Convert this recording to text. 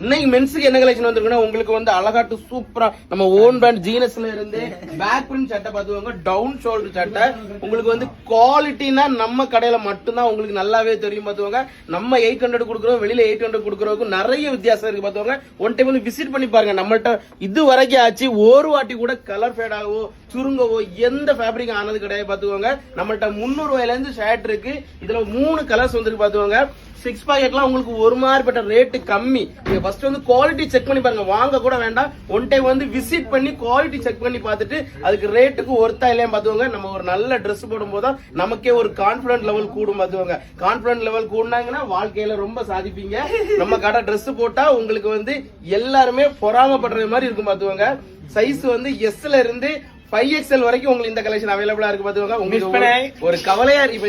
இன்னைக்கு மென்ஸுக்கு என்ன கலெக்ஷன் வந்திருக்குன்னா உங்களுக்கு வந்து அழகாட்டு சூப்பரா நம்ம ஓன் பிராண்ட் ஜீனஸ்ல இருந்து பேக் பிரிண்ட் சட்டை பார்த்துவாங்க, டவுன் ஷோல்டர் சட்டை. உங்களுக்கு வந்து குவாலிட்டினா நம்ம கடையில மட்டும்தான் உங்களுக்கு நல்லாவே தெரியும் பார்த்துவாங்க. நம்ம 800 கொடுக்குறோம், வெளியில 800 கொடுக்குறதுக்கும் நிறைய வித்தியாசம் இருக்கு பார்த்துவாங்க. ஒன் டைம் வந்து விசிட் பண்ணி பாருங்க. நம்மள்ட்ட இது வரைக்கும் ஆச்சு ஒரு வாட்டி கூட கலர் ஃபேட் ஆகவோ சுருங்கவோ எந்த ஃபேப்ரிக் ஆனது கிடையாது பார்த்துவாங்க. நம்மள்ட்ட 300 ரூபாயில இருந்து ஷர்ட் இருக்கு. இதுல 3 கலர்ஸ் வந்துருக்கு பார்த்துவாங்க. 6 பாக்கெட்லாம் உங்களுக்கு ஒரு மாதிரிப்பட்ட ரேட்டு கம்மி. நீங்க ஃபர்ஸ்ட் வந்து குவாலிட்டி செக் பண்ணி பாருங்க, வாங்க கூட வேண்டாம். ஒன் டைம் வந்து விசிட் பண்ணி குவாலிட்டி செக் பண்ணி பார்த்துட்டு அதுக்கு ரேட்டுக்கு ஒர்த்தா இல்லையா பார்த்துவாங்க. நம்ம ஒரு நல்ல ட்ரெஸ் போடும்போது தான் நமக்கே ஒரு கான்பிடன்ட் லெவல் கூடும் பார்த்துவாங்க. கான்பிடன்ட் லெவல் கூடுனாங்கன்னா வாழ்க்கையில ரொம்ப சாதிப்பீங்க. நம்ம கடை ட்ரெஸ் போட்டா உங்களுக்கு வந்து எல்லாருமே பொறாமப்படுறது மாதிரி இருக்கும் பார்த்துவாங்க. சைஸ் வந்து எஸ்ல இருந்து 5XL வரைக்கும் உங்களுக்கு இந்த கலெக்ஷன் அவைலபிளா இருக்கு பாத்துக்கோங்க. உங்களுக்கு ஒரு கவலையா இருக்கு.